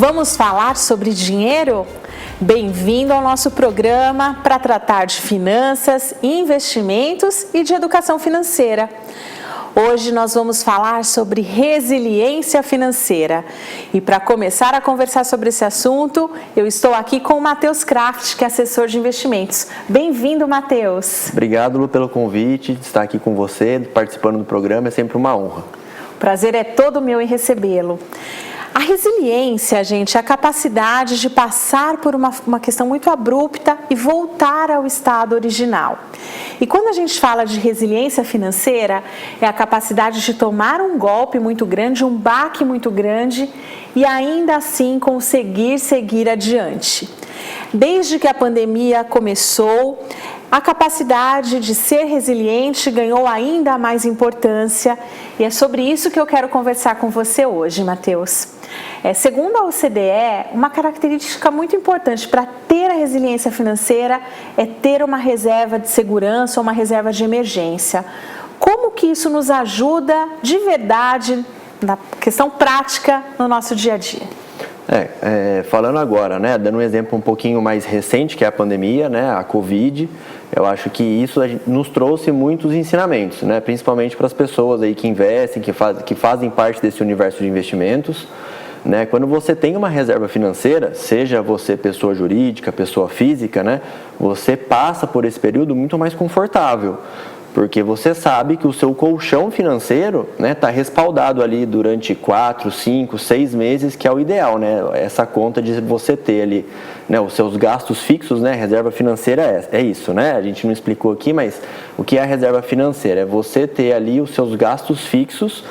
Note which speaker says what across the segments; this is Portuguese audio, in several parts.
Speaker 1: Vamos falar sobre dinheiro? Bem-vindo ao nosso programa para tratar de finanças, investimentos e de educação financeira. Hoje nós vamos falar sobre resiliência financeira. E para começar a conversar sobre esse assunto, eu estou aqui com o Matheus Kraft, que é assessor de investimentos. Bem-vindo, Matheus.
Speaker 2: Obrigado, Lu, pelo convite de estar aqui com você, participando do programa, é sempre uma honra.
Speaker 1: O prazer é todo meu em recebê-lo. A resiliência, gente, é a capacidade de passar por uma questão muito abrupta e voltar ao estado original. E quando a gente fala de resiliência financeira, é a capacidade de tomar um golpe muito grande, um baque muito grande e ainda assim conseguir seguir adiante. Desde que a pandemia começou, a capacidade de ser resiliente ganhou ainda mais importância e é sobre isso que eu quero conversar com você hoje, Matheus. Segundo a OCDE, uma característica muito importante para ter a resiliência financeira é ter uma reserva de segurança ou uma reserva de emergência. Como que isso nos ajuda de verdade na questão prática no nosso dia a dia?
Speaker 2: Falando agora, dando um exemplo um pouquinho mais recente, que é a pandemia, a Covid, eu acho que isso nos trouxe muitos ensinamentos, principalmente para as pessoas aí que investem, que fazem parte desse universo de investimentos. Quando você tem uma reserva financeira, seja você pessoa jurídica, pessoa física, você passa por esse período muito mais confortável. Porque você sabe que o seu colchão financeiro está respaldado ali durante 4, 5, 6 meses, que é o ideal, Essa conta de você ter ali os seus gastos fixos, reserva financeira é isso, A gente não explicou aqui, mas o que é a reserva financeira? É você ter ali os seus gastos fixos,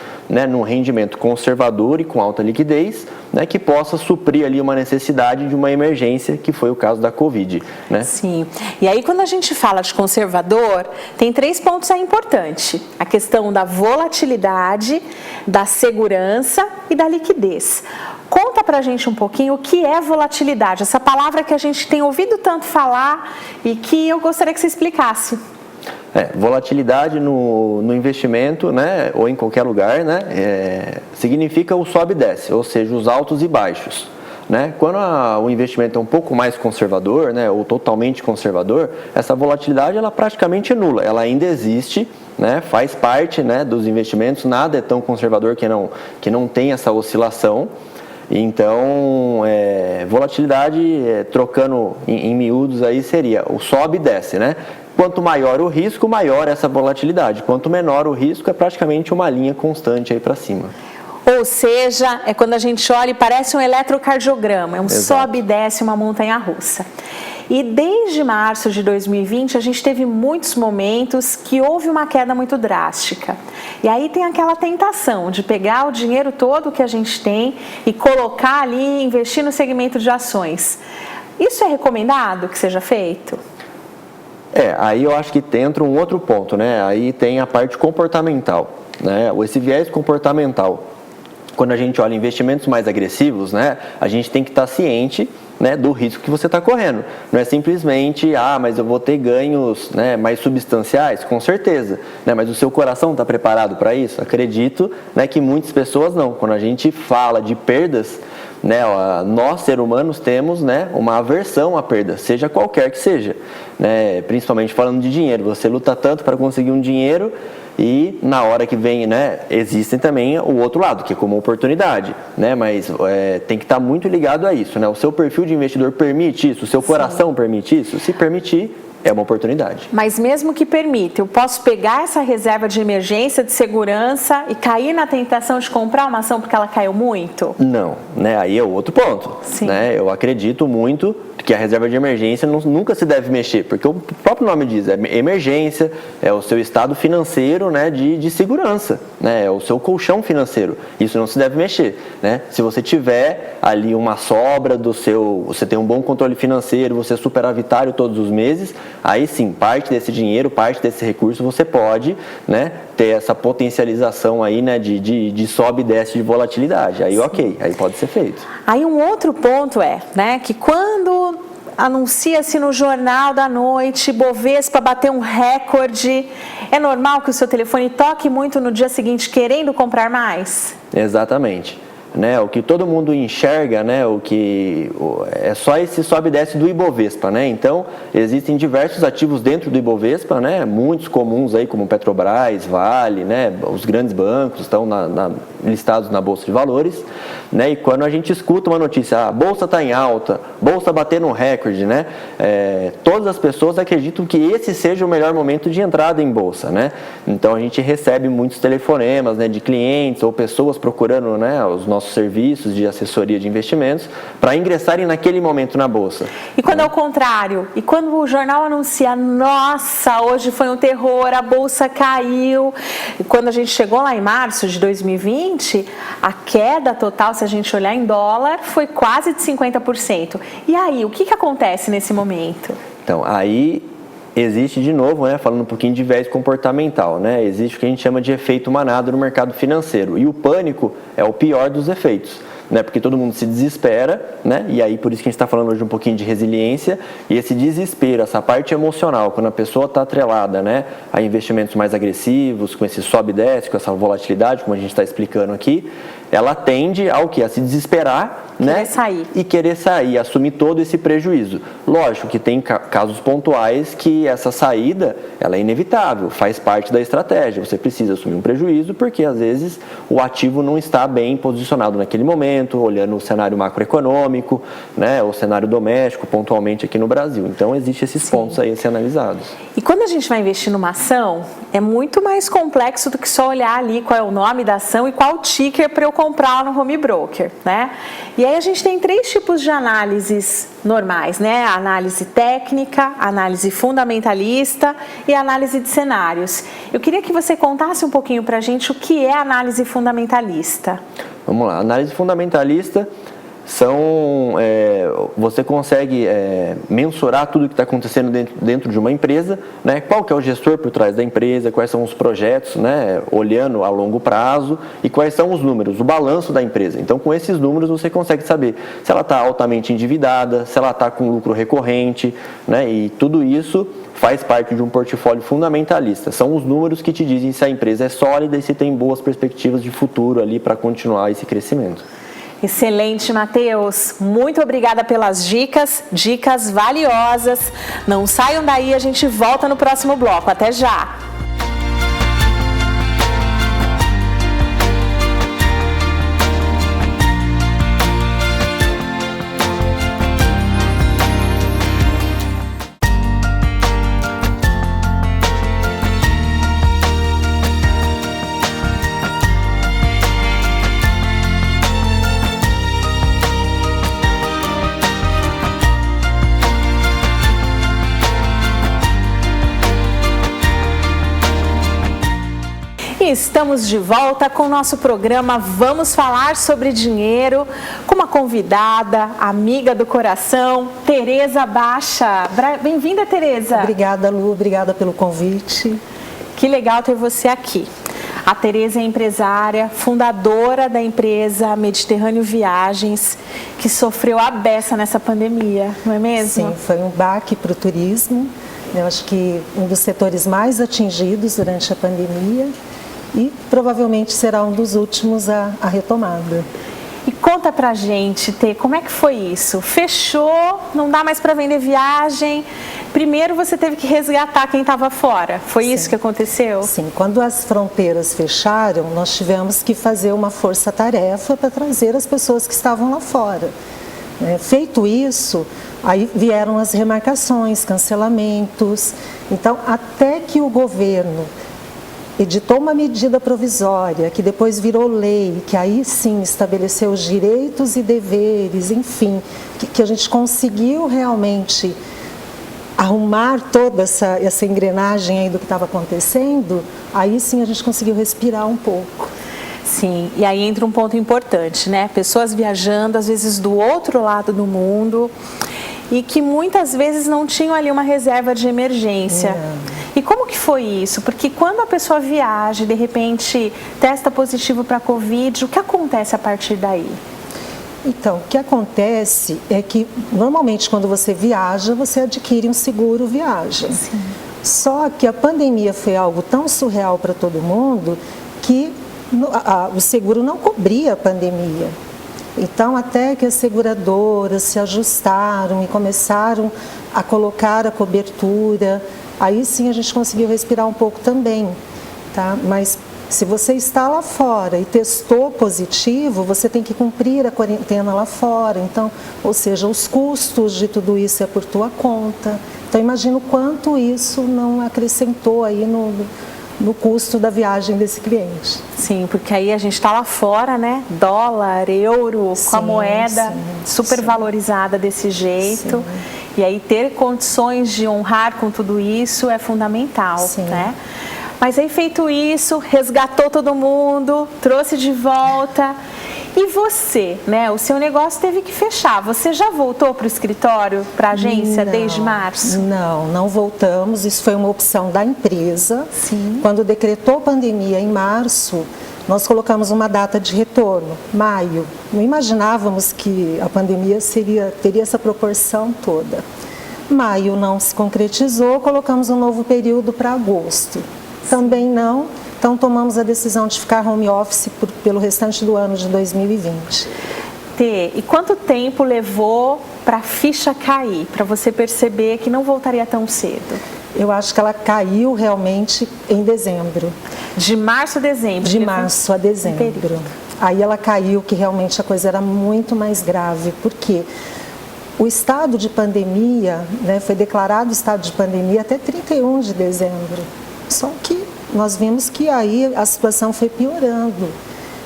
Speaker 2: num rendimento conservador e com alta liquidez, que possa suprir ali uma necessidade de uma emergência, que foi o caso da Covid,
Speaker 1: Sim. E aí, quando a gente fala de conservador, tem 3 pontos aí importantes. A questão da volatilidade, da segurança e da liquidez. Conta pra gente um pouquinho o que é volatilidade, essa palavra que a gente tem ouvido tanto falar e que eu gostaria que você explicasse.
Speaker 2: Volatilidade no investimento, ou em qualquer lugar, significa o sobe e desce, ou seja, os altos e baixos. Quando o investimento é um pouco mais conservador, ou totalmente conservador, essa volatilidade ela praticamente é nula, ela ainda existe, faz parte dos investimentos, nada é tão conservador que não tem essa oscilação. Então, volatilidade, trocando em miúdos, aí seria o sobe e desce, Quanto maior o risco, maior essa volatilidade. Quanto menor o risco, é praticamente uma linha constante aí para cima.
Speaker 1: Ou seja, é quando a gente olha e parece um eletrocardiograma, é um
Speaker 2: Exato.
Speaker 1: sobe e desce, uma montanha-russa. E desde março de 2020, a gente teve muitos momentos que houve uma queda muito drástica. E aí tem aquela tentação de pegar o dinheiro todo que a gente tem e colocar ali, investir no segmento de ações. Isso é recomendado que seja feito?
Speaker 2: Aí eu acho que entra um outro ponto, Aí tem a parte comportamental, Esse viés comportamental. Quando a gente olha investimentos mais agressivos, a gente tem que estar ciente, do risco que você está correndo. Não é simplesmente, mas eu vou ter ganhos, mais substanciais, com certeza, mas o seu coração está preparado para isso? Acredito, que muitas pessoas não. Quando a gente fala de perdas, nós, seres humanos, temos uma aversão à perda, seja qualquer que seja, principalmente falando de dinheiro. Você luta tanto para conseguir um dinheiro e na hora que vem, existem também o outro lado, que é como oportunidade, mas tem que estar muito ligado a isso, O seu perfil de investidor permite isso? O seu coração
Speaker 1: Sim.
Speaker 2: permite isso? Se permitir, é uma oportunidade.
Speaker 1: Mas mesmo que permita, eu posso pegar essa reserva de emergência, de segurança e cair na tentação de comprar uma ação porque ela caiu muito?
Speaker 2: Não, aí é o outro ponto.
Speaker 1: Sim.
Speaker 2: Eu acredito muito que a reserva de emergência nunca se deve mexer, porque o próprio nome diz, é emergência, é o seu estado financeiro, de segurança, é o seu colchão financeiro, isso não se deve mexer, Se você tiver ali uma sobra você tem um bom controle financeiro, você é superavitário todos os meses, aí sim, parte desse dinheiro, parte desse recurso você pode, ter essa potencialização aí, de sobe e desce de volatilidade, aí ok, aí pode ser feito.
Speaker 1: Aí um outro ponto que quando anuncia-se no jornal da noite, Bovespa bater um recorde, é normal que o seu telefone toque muito no dia seguinte querendo comprar mais?
Speaker 2: Exatamente. né, o que todo mundo enxerga, né, é só esse sobe e desce do Ibovespa, né? Então, existem diversos ativos dentro do Ibovespa, né, muitos comuns aí como Petrobras, Vale, né, os grandes bancos estão listados na Bolsa de Valores, né? E quando a gente escuta uma notícia, a bolsa está em alta, bolsa batendo um recorde, né? Todas as pessoas acreditam que esse seja o melhor momento de entrada em bolsa, né? Então, a gente recebe muitos telefonemas, né, de clientes ou pessoas procurando, né, os nossos serviços de assessoria de investimentos para ingressarem naquele momento na bolsa.
Speaker 1: E quando é o contrário? E quando o jornal anuncia, nossa, hoje foi um terror, a bolsa caiu. E quando a gente chegou lá em março de 2020, a queda total, se a gente olhar em dólar, foi quase de 50%. E aí, o que acontece nesse momento?
Speaker 2: Então, aí existe de novo, né, falando um pouquinho de viés comportamental, né, existe o que a gente chama de efeito manada no mercado financeiro, e o pânico é o pior dos efeitos, né, porque todo mundo se desespera, né, e aí por isso que a gente está falando hoje um pouquinho de resiliência, e esse desespero, essa parte emocional, quando a pessoa está atrelada, né, a investimentos mais agressivos, com esse sobe e desce, com essa volatilidade, como a gente está explicando aqui, ela tende ao que? A se desesperar, né? E querer sair, assumir todo esse prejuízo. Lógico que tem casos pontuais que essa saída, ela é inevitável, faz parte da estratégia. Você precisa assumir um prejuízo porque, às vezes, o ativo não está bem posicionado naquele momento, olhando o cenário macroeconômico, né? O cenário doméstico, pontualmente aqui no Brasil. Então, existem esses pontos aí a ser analisados.
Speaker 1: E quando a gente vai investir numa ação, é muito mais complexo do que só olhar ali qual é o nome da ação e qual o ticker para eu comprar no home broker, né? E aí a gente tem 3 tipos de análises normais, né? A análise técnica, a análise fundamentalista e a análise de cenários. Eu queria que você contasse um pouquinho para a gente o que é a análise fundamentalista.
Speaker 2: Vamos lá, a análise fundamentalista você consegue mensurar tudo o que está acontecendo dentro de uma empresa, né? Qual que é o gestor por trás da empresa, quais são os projetos, né? Olhando a longo prazo e quais são os números, o balanço da empresa. Então, com esses números você consegue saber se ela está altamente endividada, se ela está com lucro recorrente, né? E tudo isso faz parte de um portfólio fundamentalista. São os números que te dizem se a empresa é sólida e se tem boas perspectivas de futuro ali para continuar esse crescimento.
Speaker 1: Excelente, Matheus. Muito obrigada pelas dicas valiosas. Não saiam daí, a gente volta no próximo bloco. Até já! Estamos de volta com o nosso programa Vamos Falar sobre Dinheiro, com uma convidada, amiga do coração, Tereza Baixa. Bem-vinda, Tereza.
Speaker 3: Obrigada, Lu, obrigada pelo convite.
Speaker 1: Que legal ter você aqui. A Tereza é empresária, fundadora da empresa Mediterrâneo Viagens, que sofreu a beça nessa pandemia, não é mesmo?
Speaker 3: Sim, foi um baque para o turismo. Eu acho que um dos setores mais atingidos durante a pandemia. E provavelmente será um dos últimos a retomada.
Speaker 1: E conta pra gente, Tê, como é que foi isso? Fechou, não dá mais para vender viagem. Primeiro você teve que resgatar quem estava fora. Foi Sim. Isso que aconteceu?
Speaker 3: Sim, quando as fronteiras fecharam, nós tivemos que fazer uma força-tarefa para trazer as pessoas que estavam lá fora. Feito isso, aí vieram as remarcações, cancelamentos. Então, até que o governo editou uma medida provisória, que depois virou lei, que aí sim estabeleceu os direitos e deveres, enfim, que a gente conseguiu realmente arrumar toda essa engrenagem aí do que estava acontecendo, aí sim a gente conseguiu respirar um pouco.
Speaker 1: Sim, e aí entra um ponto importante, né? Pessoas viajando, às vezes do outro lado do mundo, e que muitas vezes não tinham ali uma reserva de emergência. E como que foi isso? Porque quando a pessoa viaja e de repente testa positivo para a Covid, o que acontece a partir daí?
Speaker 3: Então, o que acontece é que normalmente quando você viaja, você adquire um seguro viagem. Sim. Só que a pandemia foi algo tão surreal para todo mundo que o seguro não cobria a pandemia. Então, até que as seguradoras se ajustaram e começaram a colocar a cobertura, aí sim a gente conseguiu respirar um pouco também, tá? Mas se você está lá fora e testou positivo, você tem que cumprir a quarentena lá fora. Então, ou seja, os custos de tudo isso é por tua conta. Então, imagina o quanto isso não acrescentou aí no custo da viagem desse cliente.
Speaker 1: Sim, porque aí a gente está lá fora, né? Dólar, euro, com a moeda super valorizada desse jeito. Sim. E aí ter condições de honrar com tudo isso é fundamental, né? Mas aí feito isso, resgatou todo mundo, trouxe de volta. E você, né? O seu negócio teve que fechar. Você já voltou para o escritório, para a agência, desde março?
Speaker 3: Não voltamos. Isso foi uma opção da empresa.
Speaker 1: Sim.
Speaker 3: Quando decretou pandemia em março, nós colocamos uma data de retorno, maio. Não imaginávamos que a pandemia teria essa proporção toda. Maio não se concretizou, colocamos um novo período para agosto. Também não. Então, tomamos a decisão de ficar home office pelo restante do ano de 2020.
Speaker 1: E quanto tempo levou para a ficha cair, para você perceber que não voltaria tão cedo?
Speaker 3: Eu acho que ela caiu realmente em dezembro.
Speaker 1: De março a dezembro?
Speaker 3: De março a dezembro. Aí ela caiu, que realmente a coisa era muito mais grave. Por quê? O estado de pandemia, né, foi declarado estado de pandemia até 31 de dezembro. Só que nós vimos que aí a situação foi piorando.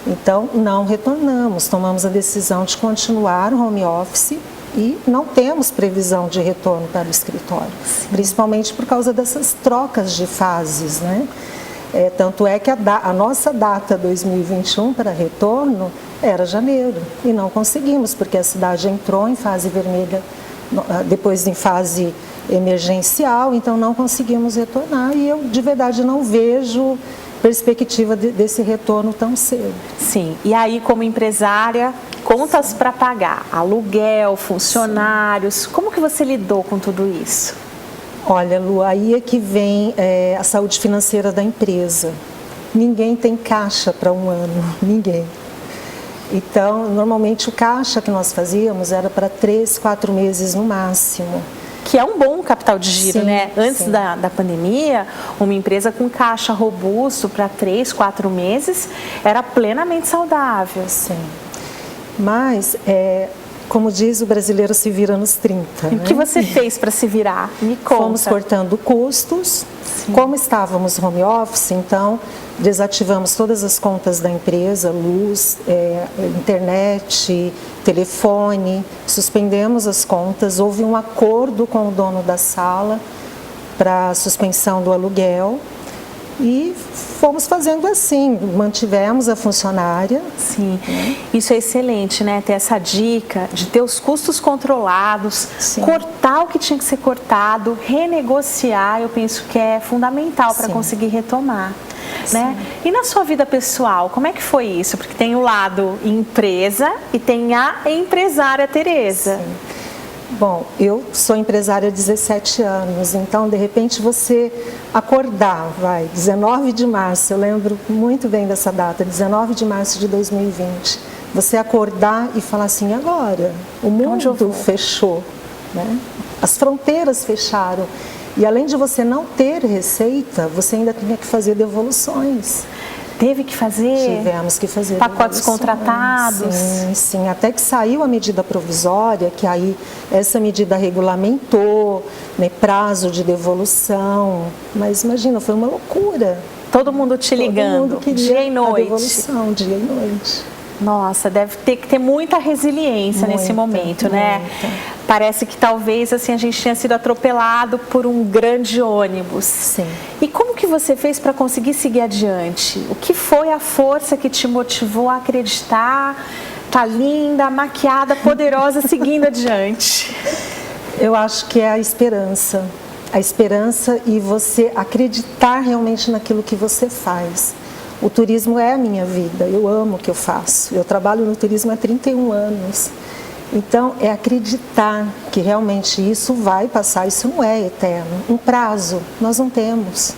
Speaker 3: Então, não retornamos, tomamos a decisão de continuar o home office e não temos previsão de retorno para o escritório, principalmente por causa dessas trocas de fases, né? Tanto é que a nossa data 2021 para retorno era janeiro e não conseguimos, porque a cidade entrou em fase vermelha, depois em fase emergencial, então não conseguimos retornar e eu de verdade não vejo perspectiva desse retorno tão cedo.
Speaker 1: Sim, e aí como empresária, contas para pagar, aluguel, funcionários, como que você lidou com tudo isso?
Speaker 3: Olha, Lu, aí é que vem a saúde financeira da empresa. Ninguém tem caixa para um ano, ninguém. Então, normalmente o caixa que nós fazíamos era para 3, 4 meses no máximo.
Speaker 1: Que é um bom capital de giro, né? Antes da pandemia, uma empresa com caixa robusto para 3, 4 meses era plenamente saudável.
Speaker 3: Sim. Mas, como diz, o brasileiro se vira nos 30.
Speaker 1: E o que você fez para se virar? Me conta.
Speaker 3: Fomos cortando custos. Sim. Como estávamos home office, então desativamos todas as contas da empresa, luz, internet, telefone, suspendemos as contas, houve um acordo com o dono da sala para a suspensão do aluguel e fomos fazendo assim, mantivemos a funcionária.
Speaker 1: Sim, isso é excelente, né? Ter essa dica de ter os custos controlados, cortar o que tinha que ser cortado, renegociar, eu penso que é fundamental para conseguir retomar. Né? E na sua vida pessoal, como é que foi isso? Porque tem o lado empresa e tem a empresária Tereza.
Speaker 3: Sim. Bom, eu sou empresária há 17 anos, então de repente você acordar, 19 de março, eu lembro muito bem dessa data, 19 de março de 2020, você acordar e falar assim, agora, o mundo fechou, né? As fronteiras fecharam. E além de você não ter receita, você ainda tinha que fazer devoluções.
Speaker 1: Teve que fazer?
Speaker 3: Tivemos que fazer
Speaker 1: pacotes contratados?
Speaker 3: Sim, até que saiu a medida provisória, que aí essa medida regulamentou, né, prazo de devolução. Mas imagina, foi uma loucura.
Speaker 1: Todo mundo te ligando,
Speaker 3: todo mundo queria
Speaker 1: dia e noite.
Speaker 3: A devolução, dia e noite.
Speaker 1: Nossa, deve ter que ter muita resiliência nesse momento, né? Parece que talvez assim a gente tinha sido atropelado por um grande ônibus.
Speaker 3: Sim.
Speaker 1: E como que você fez para conseguir seguir adiante? O que foi a força que te motivou a acreditar, tá linda, maquiada, poderosa, seguindo adiante?
Speaker 3: Eu acho que é a esperança. A esperança e você acreditar realmente naquilo que você faz. O turismo é a minha vida, eu amo o que eu faço. Eu trabalho no turismo há 31 anos. Então, é acreditar que realmente isso vai passar, isso não é eterno. Um prazo, nós não temos.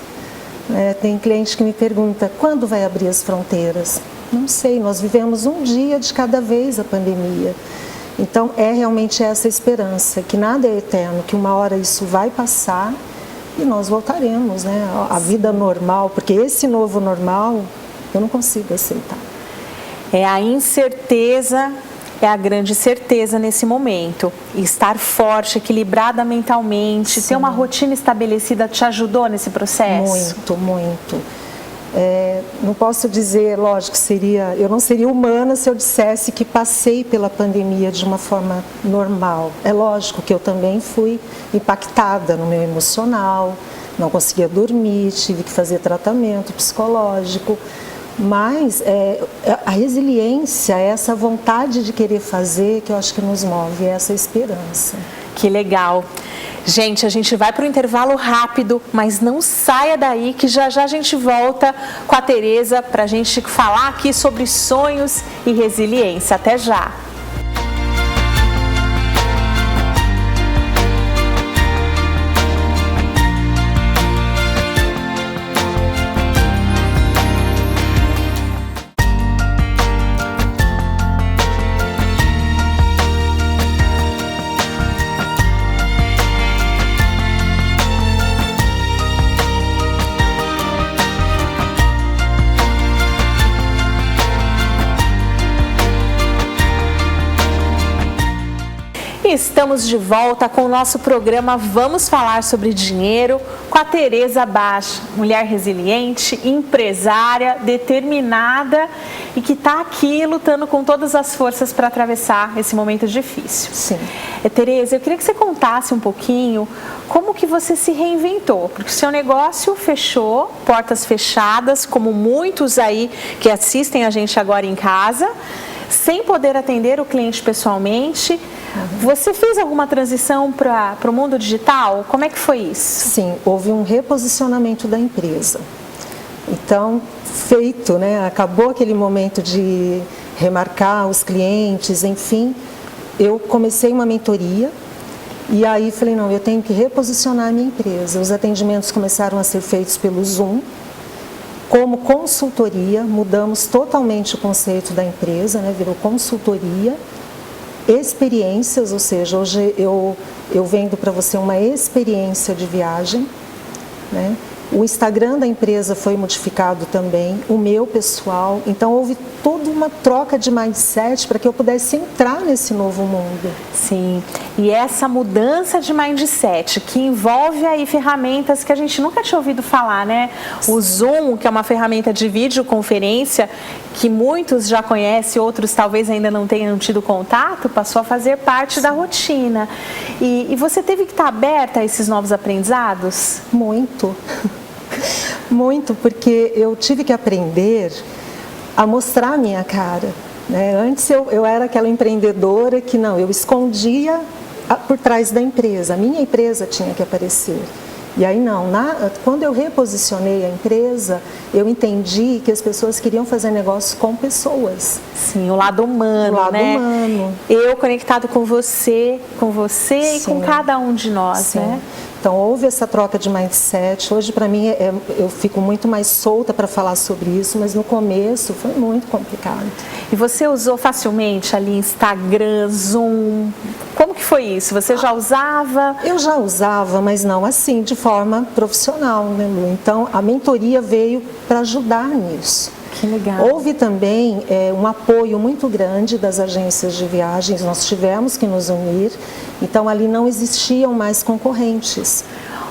Speaker 3: Tem cliente que me pergunta, quando vai abrir as fronteiras? Não sei, nós vivemos um dia de cada vez a pandemia. Então, realmente essa esperança, que nada é eterno, que uma hora isso vai passar e nós voltaremos, né, à vida normal, porque esse novo normal eu não consigo aceitar.
Speaker 1: A incerteza é a grande certeza nesse momento. E estar forte, equilibrada mentalmente, ter uma rotina estabelecida te ajudou nesse processo?
Speaker 3: Muito, muito. Não posso dizer, lógico, eu não seria humana se eu dissesse que passei pela pandemia de uma forma normal. É lógico que eu também fui impactada no meu emocional, não conseguia dormir, tive que fazer tratamento psicológico. Mas a resiliência, essa vontade de querer fazer, que eu acho que nos move, essa esperança.
Speaker 1: Que legal. Gente, a gente vai para o intervalo rápido, mas não saia daí que já já a gente volta com a Tereza para a gente falar aqui sobre sonhos e resiliência. Até já! Estamos de volta com o nosso programa Vamos Falar sobre Dinheiro com a Tereza Bach, mulher resiliente, empresária, determinada e que está aqui lutando com todas as forças para atravessar esse momento difícil.
Speaker 3: Sim.
Speaker 1: Tereza, eu queria que você contasse um pouquinho como que você se reinventou, porque o seu negócio fechou, portas fechadas, como muitos aí que assistem a gente agora em casa, sem poder atender o cliente pessoalmente. Você fez alguma transição para o mundo digital? Como é que foi isso?
Speaker 3: Sim, houve um reposicionamento da empresa. Então, feito, né? Acabou aquele momento de remarcar os clientes, enfim, eu comecei uma mentoria e aí falei, não, eu tenho que reposicionar a minha empresa. Os atendimentos começaram a ser feitos pelo Zoom. Como consultoria, mudamos totalmente o conceito da empresa, né? Virou consultoria. Experiências, ou seja, hoje eu vendo para você uma experiência de viagem, né? O Instagram da empresa foi modificado também, o meu pessoal, então houve toda uma troca de mindset para que eu pudesse entrar nesse novo mundo.
Speaker 1: Sim, e essa mudança de mindset que envolve aí ferramentas que a gente nunca tinha ouvido falar, né? O Zoom, que é uma ferramenta de videoconferência que muitos já conhecem, outros talvez ainda não tenham tido contato, passou a fazer parte da rotina. E você teve que estar aberta a esses novos aprendizados?
Speaker 3: Muito. Muito, porque eu tive que aprender a mostrar a minha cara, né? Antes eu era aquela empreendedora que eu escondia por trás da empresa, a minha empresa tinha que aparecer. E aí quando eu reposicionei a empresa, eu entendi que as pessoas queriam fazer negócio com pessoas.
Speaker 1: Sim, o lado humano,
Speaker 3: o lado
Speaker 1: né?
Speaker 3: humano.
Speaker 1: Eu conectado com você
Speaker 3: Sim.
Speaker 1: E com cada um de nós,
Speaker 3: Sim.
Speaker 1: né?
Speaker 3: Então, houve essa troca de mindset. Hoje, para mim, eu fico muito mais solta para falar sobre isso, mas no começo foi muito complicado.
Speaker 1: E você usou facilmente ali Instagram, Zoom? Como que foi isso? Você já usava?
Speaker 3: Eu já usava, mas não assim, de forma profissional, né, Lu? Então, a mentoria veio para ajudar nisso.
Speaker 1: Que legal.
Speaker 3: Houve também um apoio muito grande das agências de viagens, nós tivemos que nos unir, então ali não existiam mais concorrentes.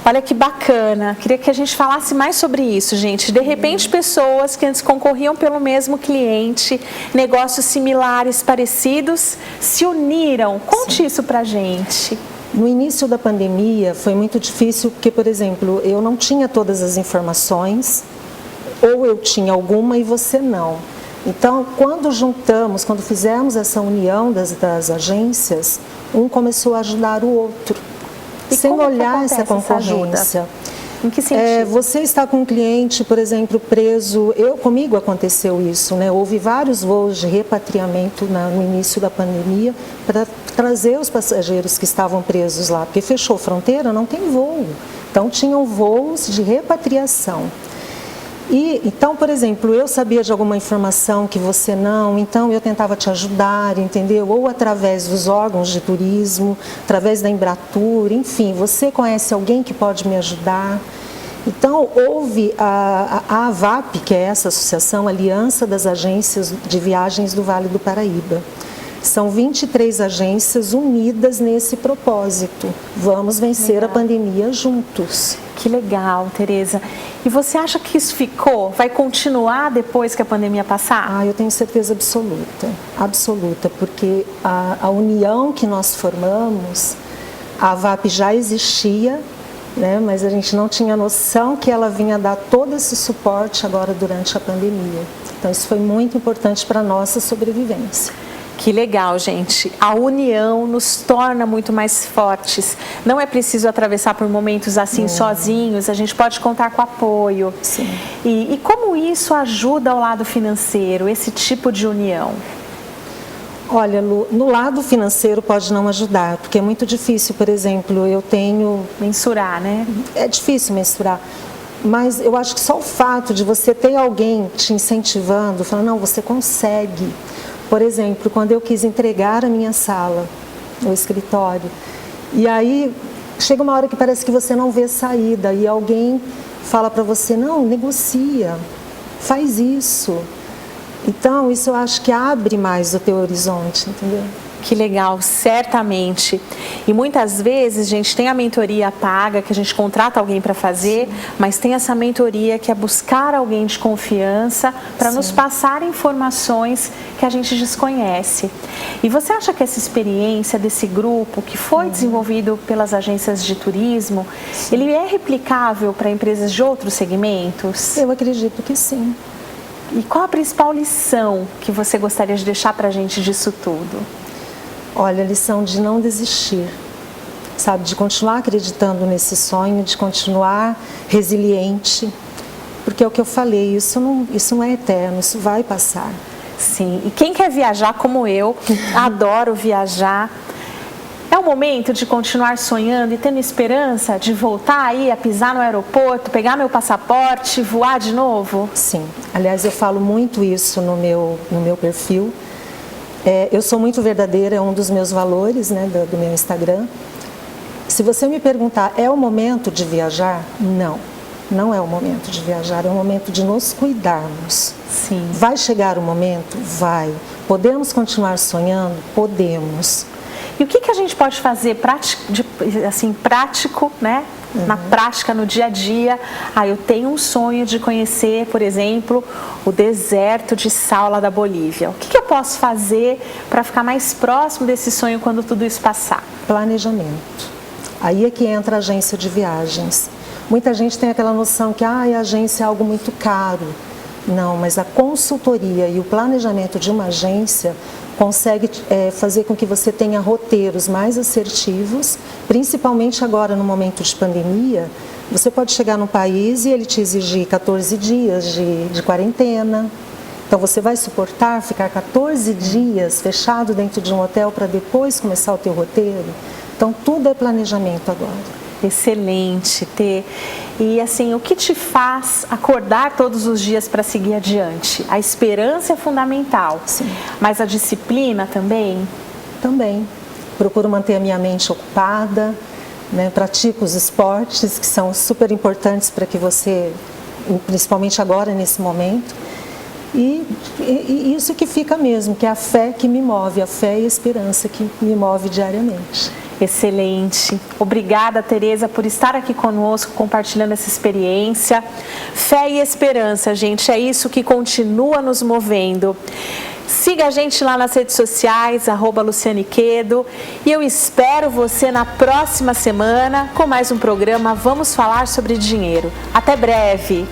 Speaker 1: Olha que bacana, queria que a gente falasse mais sobre isso, gente. De repente, pessoas que antes concorriam pelo mesmo cliente, negócios similares, parecidos, se uniram. Conte isso pra gente.
Speaker 3: No início da pandemia foi muito difícil porque, por exemplo, eu não tinha todas as informações, ou eu tinha alguma e você não. Então, quando fizemos essa união das agências, um começou a ajudar o outro, sem olhar essa concorrência.
Speaker 1: Em que sentido?
Speaker 3: Você está com um cliente, por exemplo, preso. Comigo aconteceu isso, né? Houve vários voos de repatriamento no início da pandemia para trazer os passageiros que estavam presos lá, porque fechou fronteira, não tem voo. Então, tinham voos de repatriação. E então, por exemplo, eu sabia de alguma informação que você não, então eu tentava te ajudar, entendeu? Ou através dos órgãos de turismo, através da Embratur, enfim, você conhece alguém que pode me ajudar? Então, houve a AVAP, que é essa associação, Aliança das Agências de Viagens do Vale do Paraíba. São 23 agências unidas nesse propósito. Vamos vencer a pandemia juntos.
Speaker 1: Que legal, Tereza. E você acha que isso vai continuar depois que a pandemia passar?
Speaker 3: Eu tenho certeza absoluta, porque a união que nós formamos, a AVAP já existia, né, mas a gente não tinha noção que ela vinha dar todo esse suporte agora durante a pandemia. Então isso foi muito importante para a nossa sobrevivência.
Speaker 1: Que legal, gente. A união nos torna muito mais fortes. Não é preciso atravessar por momentos assim sozinhos, a gente pode contar com apoio.
Speaker 3: Sim.
Speaker 1: E como isso ajuda ao lado financeiro, esse tipo de união?
Speaker 3: Olha, Lu, no lado financeiro pode não ajudar, porque é muito difícil, por exemplo, eu tenho...
Speaker 1: Mensurar, né?
Speaker 3: É difícil mensurar. Mas eu acho que só o fato de você ter alguém te incentivando, falando, não, você consegue. Por exemplo, quando eu quis entregar a minha sala, o escritório, e aí chega uma hora que parece que você não vê saída, e alguém fala para você, não, negocia, faz isso. Então, isso eu acho que abre mais o teu horizonte, entendeu?
Speaker 1: Que legal, certamente. E muitas vezes, gente, tem a mentoria paga, que a gente contrata alguém para fazer, mas tem essa mentoria que é buscar alguém de confiança para nos passar informações que a gente desconhece. E você acha que essa experiência desse grupo, que foi desenvolvido pelas agências de turismo, ele é replicável para empresas de outros segmentos?
Speaker 3: Eu acredito que sim.
Speaker 1: E qual a principal lição que você gostaria de deixar para a gente disso tudo?
Speaker 3: Olha, a lição de não desistir, sabe? De continuar acreditando nesse sonho, de continuar resiliente, porque é o que eu falei, isso não é eterno, isso vai passar.
Speaker 1: Sim, e quem quer viajar como eu, adoro viajar, é o momento de continuar sonhando e tendo esperança de voltar aí a pisar no aeroporto, pegar meu passaporte, voar de novo?
Speaker 3: Sim, aliás, eu falo muito isso no meu perfil. Eu sou muito verdadeira, é um dos meus valores, né, do meu Instagram. Se você me perguntar, é o momento de viajar? Não é o momento de viajar, é o momento de nos cuidarmos.
Speaker 1: Sim. Vai
Speaker 3: chegar o momento? Vai. Podemos continuar sonhando? Podemos.
Speaker 1: E o que a gente pode fazer prático, né? Na prática, no dia a dia? Eu tenho um sonho de conhecer, por exemplo, o deserto de sal lá da Bolívia. O que eu posso fazer para ficar mais próximo desse sonho quando tudo isso passar?
Speaker 3: Planejamento. Aí é que entra a agência de viagens. Muita gente tem aquela noção que a agência é algo muito caro. Não, mas a consultoria e o planejamento de uma agência consegue fazer com que você tenha roteiros mais assertivos, principalmente agora no momento de pandemia. Você pode chegar num país e ele te exigir 14 dias de quarentena. Então você vai suportar ficar 14 dias fechado dentro de um hotel para depois começar o teu roteiro? Então tudo é planejamento agora.
Speaker 1: Excelente, Tê. E assim, o que te faz acordar todos os dias para seguir adiante? A esperança é fundamental.
Speaker 3: Sim.
Speaker 1: Mas a disciplina também?
Speaker 3: Também. Procuro manter a minha mente ocupada, né? Pratico os esportes que são super importantes para que você, principalmente agora nesse momento. E isso que fica mesmo, que é a fé que me move, a fé e a esperança que me move diariamente.
Speaker 1: Excelente. Obrigada, Tereza, por estar aqui conosco, compartilhando essa experiência. Fé e esperança, gente, é isso que continua nos movendo. Siga a gente lá nas redes sociais, @LucianeQuedo. E eu espero você na próxima semana com mais um programa Vamos Falar sobre Dinheiro. Até breve!